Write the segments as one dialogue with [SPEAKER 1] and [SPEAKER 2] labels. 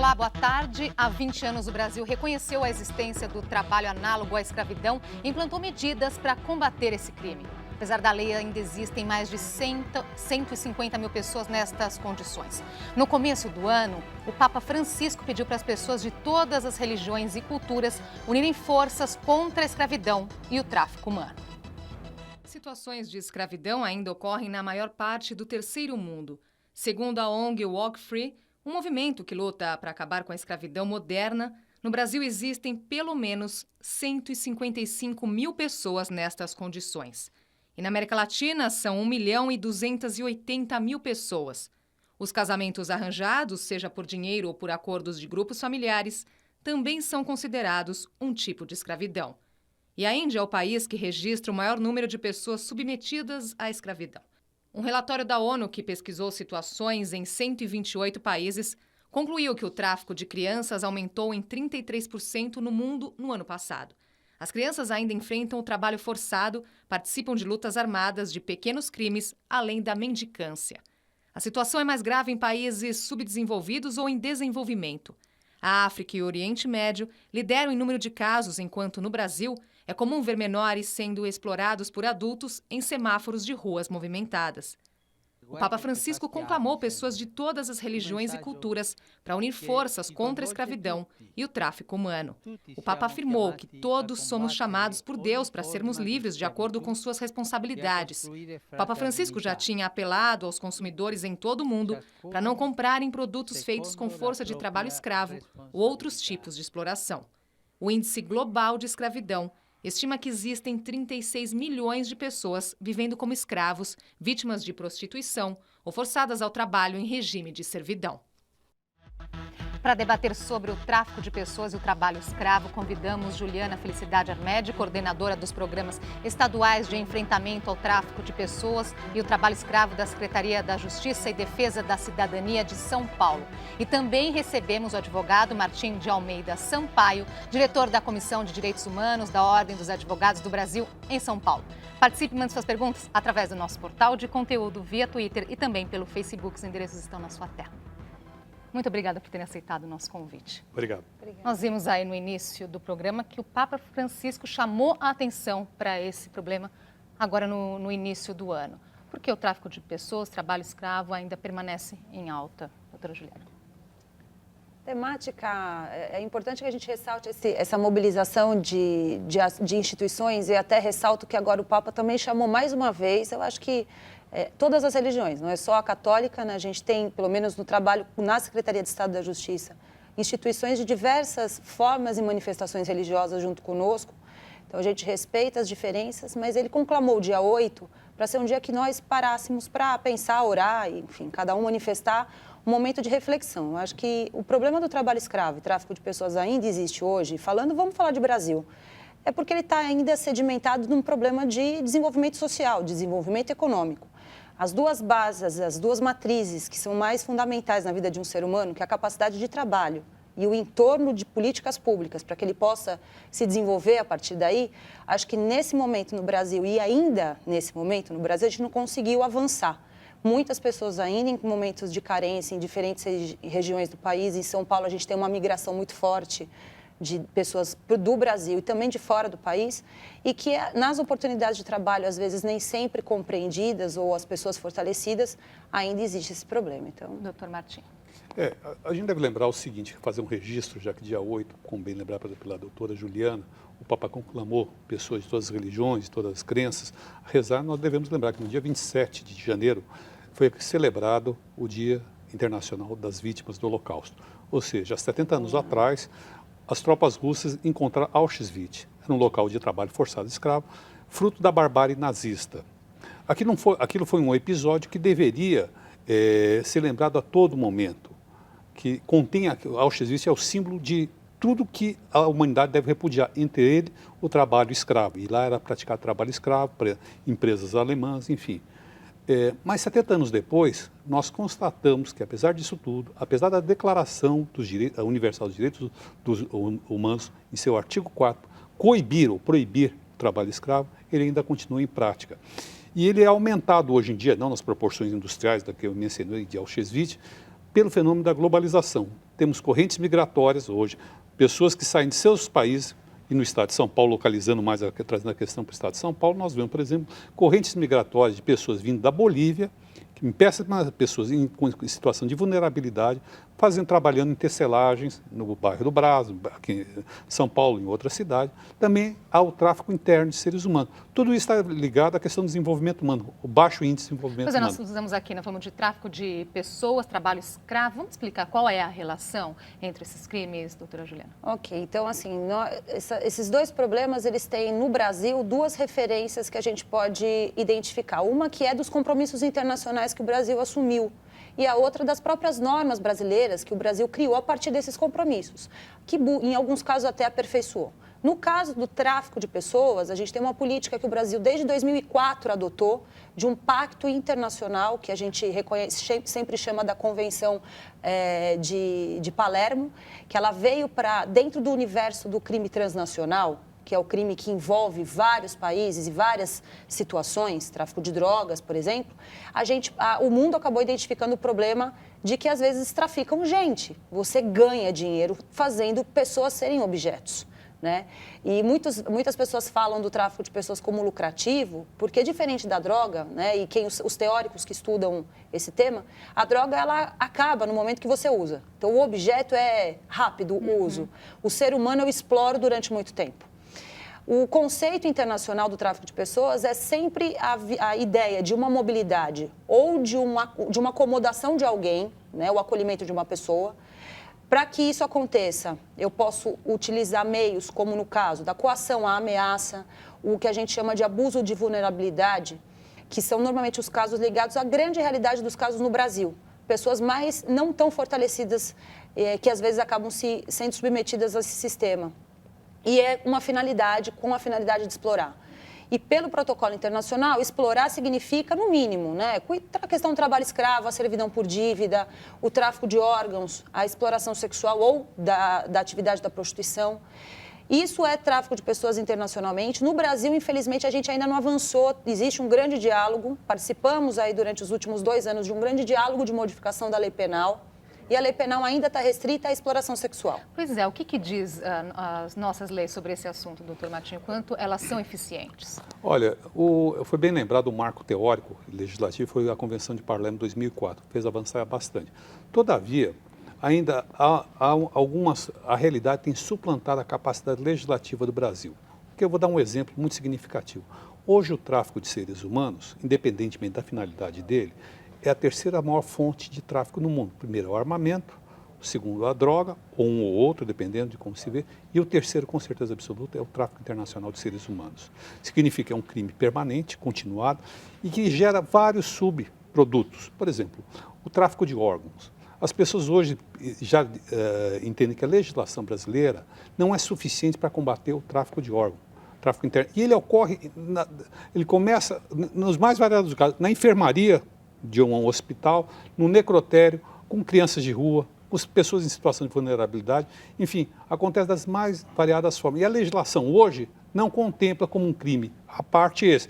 [SPEAKER 1] Olá, boa tarde. Há 20 anos o Brasil reconheceu a existência do trabalho análogo à escravidão e implantou medidas para combater esse crime. Apesar da lei, ainda existem mais de 150 mil pessoas nestas condições. No começo do ano, o Papa Francisco pediu para as pessoas de todas as religiões e culturas unirem forças contra a escravidão e o tráfico humano. Situações de escravidão ainda ocorrem na maior parte do terceiro mundo. Segundo a ONG Walk Free, um movimento que luta para acabar com a escravidão moderna, no Brasil existem pelo menos 155 mil pessoas nestas condições. E na América Latina são 1.280.000 pessoas. Os casamentos arranjados, seja por dinheiro ou por acordos de grupos familiares, também são considerados um tipo de escravidão. E a Índia é o país que registra o maior número de pessoas submetidas à escravidão. Um relatório da ONU que pesquisou situações em 128 países concluiu que o tráfico de crianças aumentou em 33% no mundo no ano passado. As crianças ainda enfrentam o trabalho forçado, participam de lutas armadas, de pequenos crimes, além da mendicância. A situação é mais grave em países subdesenvolvidos ou em desenvolvimento. A África e o Oriente Médio lideram em número de casos, enquanto no Brasil é comum ver menores sendo explorados por adultos em semáforos de ruas movimentadas. O Papa Francisco conclamou pessoas de todas as religiões e culturas para unir forças contra a escravidão e o tráfico humano. O Papa afirmou que todos somos chamados por Deus para sermos livres de acordo com suas responsabilidades. O Papa Francisco já tinha apelado aos consumidores em todo o mundo para não comprarem produtos feitos com força de trabalho escravo ou outros tipos de exploração. O Índice Global de Escravidão estima que existem 36 milhões de pessoas vivendo como escravos, vítimas de prostituição ou forçadas ao trabalho em regime de servidão. Para debater sobre o tráfico de pessoas e o trabalho escravo, convidamos Juliana Felicidade Armedi, coordenadora dos programas estaduais de enfrentamento ao tráfico de pessoas e o trabalho escravo da Secretaria da Justiça e Defesa da Cidadania de São Paulo. E também recebemos o advogado Martim de Almeida Sampaio, diretor da Comissão de Direitos Humanos da Ordem dos Advogados do Brasil, em São Paulo. Participe e mande suas perguntas através do nosso portal de conteúdo via Twitter e também pelo Facebook. Os endereços estão na sua tela. Muito obrigada por terem aceitado o nosso convite.
[SPEAKER 2] Obrigado.
[SPEAKER 1] Nós vimos aí no início do programa que o Papa Francisco chamou a atenção para esse problema agora no início do ano. Por que o tráfico de pessoas, trabalho escravo ainda permanece em alta, doutora Juliana?
[SPEAKER 3] Temática, é importante que a gente ressalte essa mobilização de instituições e até ressalto que agora o Papa também chamou mais uma vez, eu acho que todas as religiões, não é só a católica, né? A gente tem, pelo menos no trabalho na Secretaria de Estado da Justiça, instituições de diversas formas e manifestações religiosas junto conosco. Então a gente respeita as diferenças, mas ele conclamou o dia 8 para ser um dia que nós parássemos para pensar, orar, e, enfim, cada um manifestar um momento de reflexão. Eu acho que o problema do trabalho escravo e tráfico de pessoas ainda existe hoje, vamos falar de Brasil, é porque ele está ainda sedimentado num problema de desenvolvimento social, desenvolvimento econômico. As duas bases, as duas matrizes que são mais fundamentais na vida de um ser humano, que é a capacidade de trabalho e o entorno de políticas públicas para que ele possa se desenvolver a partir daí, acho que nesse momento no Brasil e ainda nesse momento no Brasil a gente não conseguiu avançar. Muitas pessoas ainda em momentos de carência em diferentes regiões do país. Em São Paulo a gente tem uma migração muito forte de pessoas do Brasil e também de fora do país, e que nas oportunidades de trabalho, às vezes, nem sempre compreendidas ou as pessoas fortalecidas, ainda existe esse problema. Então,
[SPEAKER 1] doutor Martim.
[SPEAKER 2] A gente deve lembrar o seguinte, fazer um registro, já que dia 8, como bem lembrado pela doutora Juliana, o Papa conclamou pessoas de todas as religiões, de todas as crenças, a rezar. Nós devemos lembrar que no dia 27 de janeiro foi celebrado o Dia Internacional das Vítimas do Holocausto. Ou seja, há 70 anos atrás, as tropas russas encontraram Auschwitz, era um local de trabalho forçado escravo, fruto da barbárie nazista. Aquilo foi um episódio que deveria ser lembrado a todo momento, que contém, Auschwitz é o símbolo de tudo que a humanidade deve repudiar, entre ele o trabalho escravo. E lá era praticado trabalho escravo para empresas alemãs, enfim. Mas 70 anos depois, nós constatamos que, apesar disso tudo, apesar da Declaração Universal dos Direitos Humanos, em seu artigo 4, coibir ou proibir o trabalho escravo, ele ainda continua em prática. E ele é aumentado hoje em dia, não nas proporções industriais da que eu mencionei de Auschwitz, pelo fenômeno da globalização. temos correntes migratórias hoje, pessoas que saem de seus países, e no estado de São Paulo, localizando mais, trazendo a questão para o estado de São Paulo, nós vemos, por exemplo, correntes migratórias de pessoas vindo da Bolívia, que impeçam pessoas em situação de vulnerabilidade, trabalhando em tecelagens no bairro do Brás, aqui em São Paulo, em outra cidade, também ao tráfico interno de seres humanos. Tudo isso está ligado à questão do desenvolvimento humano, o baixo índice de desenvolvimento humano.
[SPEAKER 1] Nós estamos aqui, nós falamos de tráfico de pessoas, trabalho escravo. Vamos explicar qual é a relação entre esses crimes, doutora Juliana?
[SPEAKER 3] Ok, então assim, esses dois problemas, eles têm no Brasil duas referências que a gente pode identificar. Uma que é dos compromissos internacionais que o Brasil assumiu, e a outra das próprias normas brasileiras que o Brasil criou a partir desses compromissos, que em alguns casos até aperfeiçoou. No caso do tráfico de pessoas, a gente tem uma política que o Brasil desde 2004 adotou, de um pacto internacional que a gente sempre chama da Convenção de Palermo, que ela veio para dentro do universo do crime transnacional, que é o crime que envolve vários países e várias situações, tráfico de drogas, por exemplo, o mundo acabou identificando o problema de que às vezes traficam gente. Você ganha dinheiro fazendo pessoas serem objetos, né? E muitas pessoas falam do tráfico de pessoas como lucrativo, porque diferente da droga, né, e os teóricos que estudam esse tema, a droga ela acaba no momento que você usa. Então o objeto é rápido o uso. O ser humano eu exploro durante muito tempo. O conceito internacional do tráfico de pessoas é sempre a ideia de uma mobilidade ou de uma acomodação de alguém, né, o acolhimento de uma pessoa. Para que isso aconteça, eu posso utilizar meios como no caso da coação, a ameaça, o que a gente chama de abuso de vulnerabilidade, que são normalmente os casos ligados à grande realidade dos casos no Brasil. Pessoas mais não tão fortalecidas, que às vezes acabam sendo submetidas a esse sistema. E é com a finalidade de explorar. E pelo protocolo internacional, explorar significa, no mínimo, né, a questão do trabalho escravo, a servidão por dívida, o tráfico de órgãos, a exploração sexual ou da atividade da prostituição. Isso é tráfico de pessoas internacionalmente. No Brasil, infelizmente, a gente ainda não avançou. Existe um grande diálogo. Participamos aí durante os últimos 2 anos de um grande diálogo de modificação da lei penal. E a lei penal ainda está restrita à exploração sexual.
[SPEAKER 1] Pois é, o que diz as nossas leis sobre esse assunto, doutor Martinho? Quanto elas são eficientes?
[SPEAKER 2] Olha, foi bem lembrado o marco teórico e legislativo, foi a Convenção de Palermo de 2004, fez avançar bastante. Todavia, ainda a realidade tem suplantado a capacidade legislativa do Brasil. Porque eu vou dar um exemplo muito significativo. Hoje o tráfico de seres humanos, independentemente da finalidade dele, é a terceira maior fonte de tráfico no mundo. Primeiro, o armamento, o segundo, a droga, ou um ou outro, dependendo de como se vê, e o terceiro, com certeza absoluta, é o tráfico internacional de seres humanos. Significa que é um crime permanente, continuado, e que gera vários subprodutos. Por exemplo, o tráfico de órgãos. As pessoas hoje já entendem que a legislação brasileira não é suficiente para combater o tráfico de órgãos. Tráfico interno. E ele começa nos mais variados casos, na enfermaria de um hospital, no necrotério, com crianças de rua, com pessoas em situação de vulnerabilidade, enfim, acontece das mais variadas formas. E a legislação hoje não contempla como um crime, a parte esse.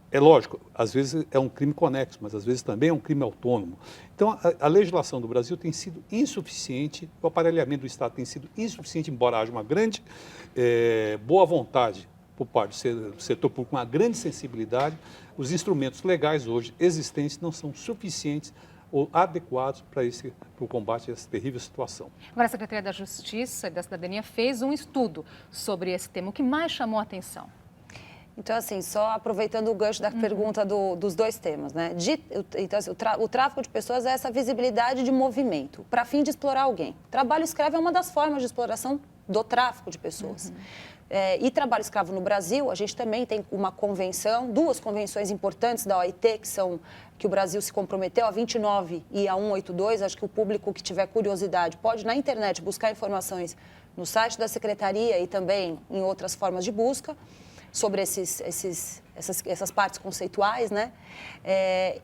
[SPEAKER 2] É lógico, às vezes é um crime conexo, mas às vezes também é um crime autônomo. Então, a legislação do Brasil tem sido insuficiente, o aparelhamento do Estado tem sido insuficiente, embora haja uma grande boa vontade por parte do setor público, uma grande sensibilidade. Os instrumentos legais hoje existentes não são suficientes ou adequados para o combate a essa terrível situação.
[SPEAKER 1] Agora, a Secretaria da Justiça e da Cidadania fez um estudo sobre esse tema. O que mais chamou a atenção?
[SPEAKER 3] Então, assim, só aproveitando o gancho da pergunta dos dois temas, né? Então, assim, o tráfico de pessoas é essa visibilidade de movimento para fim de explorar alguém. Trabalho escravo é uma das formas de exploração do tráfico de pessoas. E trabalho escravo no Brasil, a gente também tem uma convenção, 2 convenções importantes da OIT, que o Brasil se comprometeu, a 29 e a 182. Acho que o público que tiver curiosidade pode, na internet, buscar informações no site da Secretaria e também em outras formas de busca sobre essas partes conceituais, né?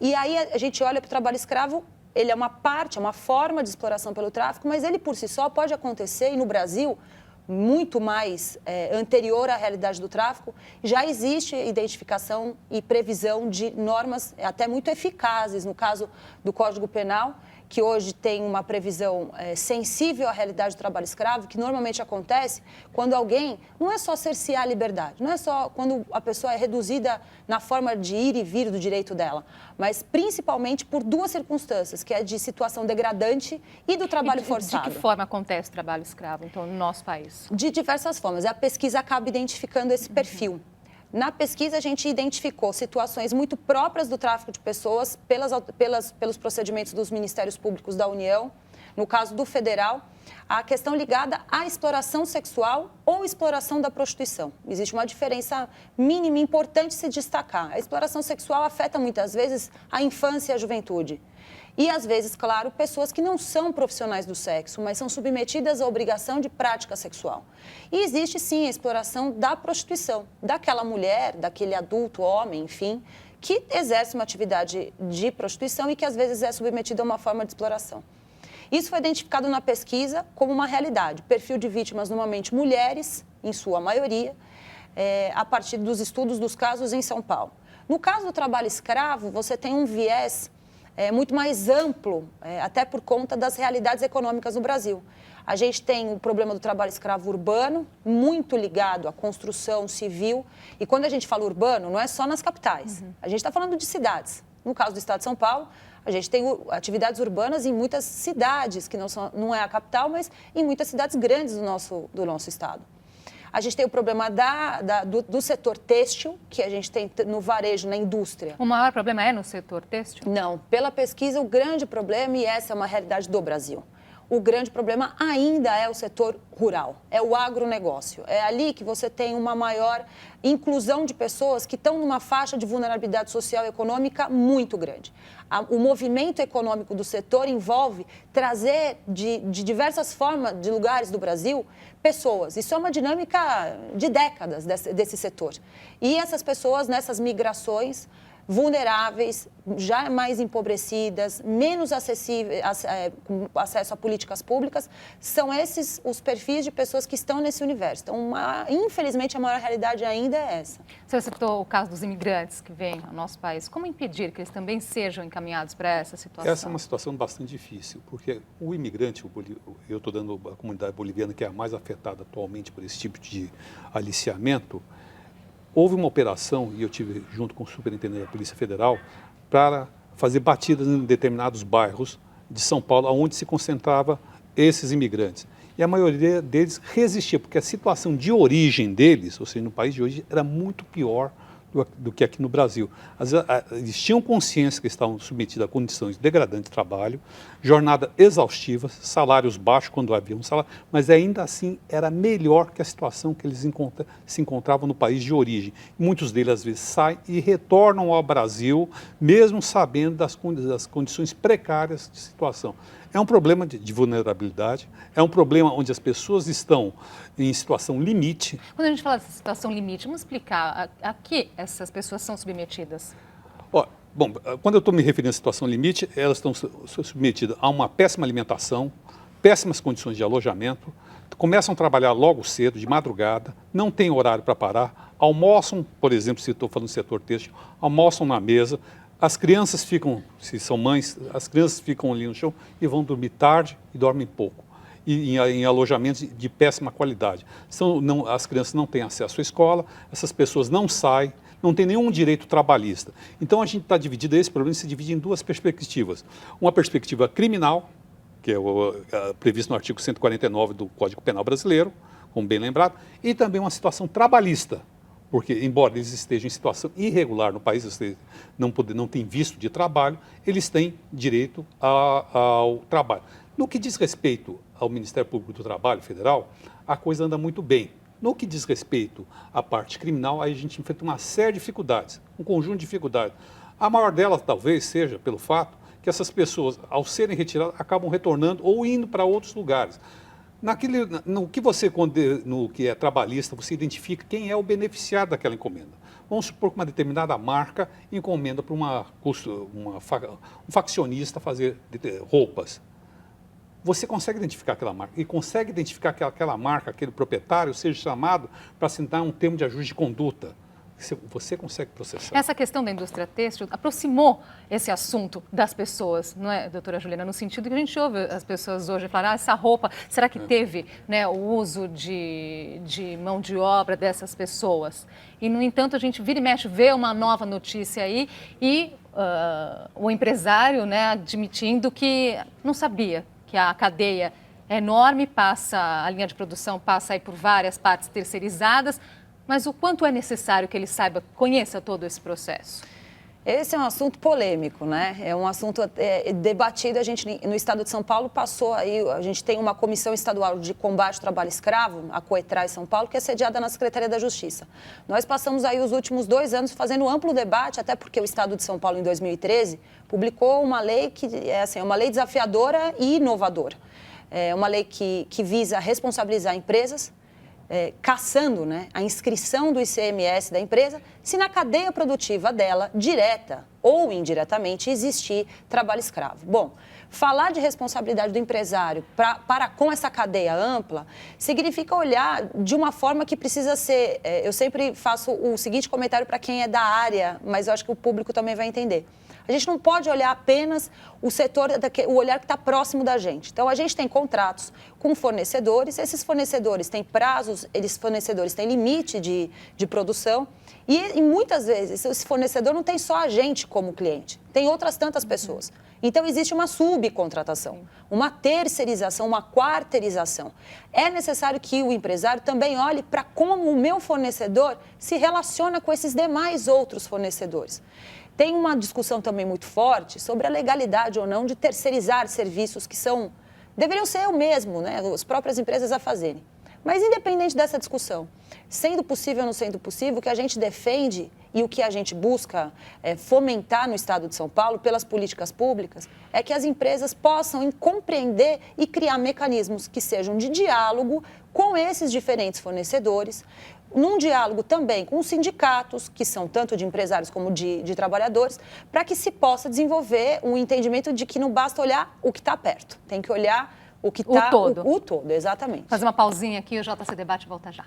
[SPEAKER 3] E aí a gente olha para o trabalho escravo, ele é uma parte, é uma forma de exploração pelo tráfico, mas ele por si só pode acontecer, e no Brasil, muito mais anterior à realidade do tráfico, já existe identificação e previsão de normas até muito eficazes, no caso do Código Penal, que hoje tem uma previsão sensível à realidade do trabalho escravo, que normalmente acontece quando alguém, não é só cercear a liberdade, não é só quando a pessoa é reduzida na forma de ir e vir do direito dela, mas principalmente por duas circunstâncias, que é de situação degradante e do trabalho forçado.
[SPEAKER 1] De que forma acontece o trabalho escravo, então, no nosso país?
[SPEAKER 3] De diversas formas. A pesquisa acaba identificando esse perfil. Na pesquisa, a gente identificou situações muito próprias do tráfico de pessoas pelos procedimentos dos Ministérios Públicos da União. No caso do federal, a questão ligada à exploração sexual ou exploração da prostituição. Existe uma diferença mínima importante se destacar. A exploração sexual afeta muitas vezes a infância e a juventude. E, às vezes, claro, pessoas que não são profissionais do sexo, mas são submetidas à obrigação de prática sexual. E existe, sim, a exploração da prostituição, daquela mulher, daquele adulto, homem, enfim, que exerce uma atividade de prostituição e que, às vezes, é submetido a uma forma de exploração. Isso foi identificado na pesquisa como uma realidade. Perfil de vítimas, normalmente mulheres, em sua maioria, a partir dos estudos dos casos em São Paulo. No caso do trabalho escravo, você tem um viés muito mais amplo, até por conta das realidades econômicas no Brasil. A gente tem o problema do trabalho escravo urbano, muito ligado à construção civil. E quando a gente fala urbano, não é só nas capitais. A gente está falando de cidades. No caso do estado de São Paulo, a gente tem atividades urbanas em muitas cidades, que não é a capital, mas em muitas cidades grandes do nosso estado. A gente tem o problema do setor têxtil, que a gente tem no varejo, na indústria.
[SPEAKER 1] O maior problema é no setor têxtil?
[SPEAKER 3] Não. Pela pesquisa, o grande problema, e essa é uma realidade do Brasil, o grande problema ainda é o setor rural, é o agronegócio. É ali que você tem uma maior inclusão de pessoas que estão numa faixa de vulnerabilidade social e econômica muito grande. O movimento econômico do setor envolve trazer de diversas formas, de lugares do Brasil, pessoas. Isso é uma dinâmica de décadas desse setor. E essas pessoas, nessas migrações, vulneráveis, já mais empobrecidas, menos acessíveis, com acesso a políticas públicas, são esses os perfis de pessoas que estão nesse universo. Então, infelizmente, a maior realidade ainda é essa.
[SPEAKER 1] Você citou o caso dos imigrantes que vêm ao nosso país. Como impedir que eles também sejam encaminhados para essa situação?
[SPEAKER 2] Essa é uma situação bastante difícil, porque o imigrante, eu estou dando a comunidade boliviana, que é a mais afetada atualmente por esse tipo de aliciamento. Houve uma operação, e eu tive junto com o superintendente da Polícia Federal, para fazer batidas em determinados bairros de São Paulo, onde se concentrava esses imigrantes. E a maioria deles resistia, porque a situação de origem deles, ou seja, no país de hoje, era muito pior do que aqui no Brasil. Eles tinham consciência que estavam submetidos a condições degradantes de trabalho, jornada exaustiva, salários baixos quando havia um salário, mas ainda assim era melhor que a situação que eles se encontravam no país de origem. Muitos deles, às vezes, saem e retornam ao Brasil, mesmo sabendo das condições precárias de situação. É um problema de vulnerabilidade, é um problema onde as pessoas estão em situação limite.
[SPEAKER 1] Quando a gente fala de situação limite, vamos explicar a que essas pessoas são submetidas?
[SPEAKER 2] Bom, quando eu estou me referindo à situação limite, elas estão submetidas a uma péssima alimentação, péssimas condições de alojamento, começam a trabalhar logo cedo, de madrugada, não têm horário para parar, almoçam, por exemplo, se estou falando do setor têxtil, almoçam na mesa. As crianças ficam, se são mães, as crianças ficam ali no chão e vão dormir tarde e dormem pouco. E em alojamentos de péssima qualidade. As crianças não têm acesso à escola, essas pessoas não saem, não têm nenhum direito trabalhista. Então a gente está dividido, esse problema se divide em duas perspectivas. Uma perspectiva criminal, que é previsto no artigo 149 do Código Penal Brasileiro, como bem lembrado, e também uma situação trabalhista. Porque, embora eles estejam em situação irregular no país, não têm visto de trabalho, eles têm direito ao trabalho. No que diz respeito ao Ministério Público do Trabalho Federal, a coisa anda muito bem. No que diz respeito à parte criminal, aí a gente enfrenta uma série de dificuldades, um conjunto de dificuldades. A maior delas, talvez, seja pelo fato que essas pessoas, ao serem retiradas, acabam retornando ou indo para outros lugares. No que é trabalhista, você identifica quem é o beneficiário daquela encomenda. Vamos supor que uma determinada marca encomenda para um faccionista fazer roupas. Você consegue identificar aquela marca e consegue identificar que aquela marca, aquele proprietário, seja chamado para assinar um termo de ajuste de conduta você consegue processar.
[SPEAKER 1] Essa questão da indústria têxtil aproximou esse assunto das pessoas, não é, doutora Juliana? No sentido que a gente ouve as pessoas hoje falar, essa roupa, será que teve, né, o uso de mão de obra dessas pessoas? E, no entanto, a gente vira e mexe, vê uma nova notícia aí e o empresário, né, admitindo que não sabia que a cadeia é enorme, a linha de produção passa aí por várias partes terceirizadas, mas o quanto é necessário que ele saiba, conheça todo esse processo?
[SPEAKER 3] Esse é um assunto polêmico, né? É um assunto debatido. A gente, no estado de São Paulo, passou aí, a gente tem uma comissão estadual de combate ao trabalho escravo, a COETRA São Paulo, que é sediada na Secretaria da Justiça. Nós passamos aí os últimos 2 anos fazendo amplo debate, até porque o estado de São Paulo, em 2013, publicou uma lei que é assim, uma lei desafiadora e inovadora. É uma lei que visa responsabilizar empresas, caçando, né, a inscrição do ICMS da empresa, se na cadeia produtiva dela, direta ou indiretamente, existir trabalho escravo. Bom, falar de responsabilidade do empresário para com essa cadeia ampla significa olhar de uma forma que precisa ser... eu sempre faço o seguinte comentário para quem é da área, mas eu acho que o público também vai entender. A gente não pode olhar apenas o setor, o olhar que está próximo da gente. Então, a gente tem contratos com fornecedores, esses fornecedores têm prazos, esses fornecedores têm limite de produção e muitas vezes esse fornecedor não tem só a gente como cliente, tem outras tantas pessoas. Então, existe uma subcontratação, uma terceirização, uma quarteirização. É necessário que o empresário também olhe para como o meu fornecedor se relaciona com esses demais outros fornecedores. Tem uma discussão também muito forte sobre a legalidade ou não de terceirizar serviços que deveriam ser o mesmo, né, as próprias empresas a fazerem. Mas, independente dessa discussão, sendo possível ou não sendo possível, o que a gente defende e o que a gente busca fomentar no Estado de São Paulo, pelas políticas públicas, é que as empresas possam compreender e criar mecanismos que sejam de diálogo com esses diferentes fornecedores, num diálogo também com os sindicatos, que são tanto de empresários como de trabalhadores, para que se possa desenvolver um entendimento de que não basta olhar o que está perto, tem que olhar o que está...
[SPEAKER 1] O todo.
[SPEAKER 3] O todo, exatamente.
[SPEAKER 1] Fazer uma pausinha aqui, o JC Debate volta já.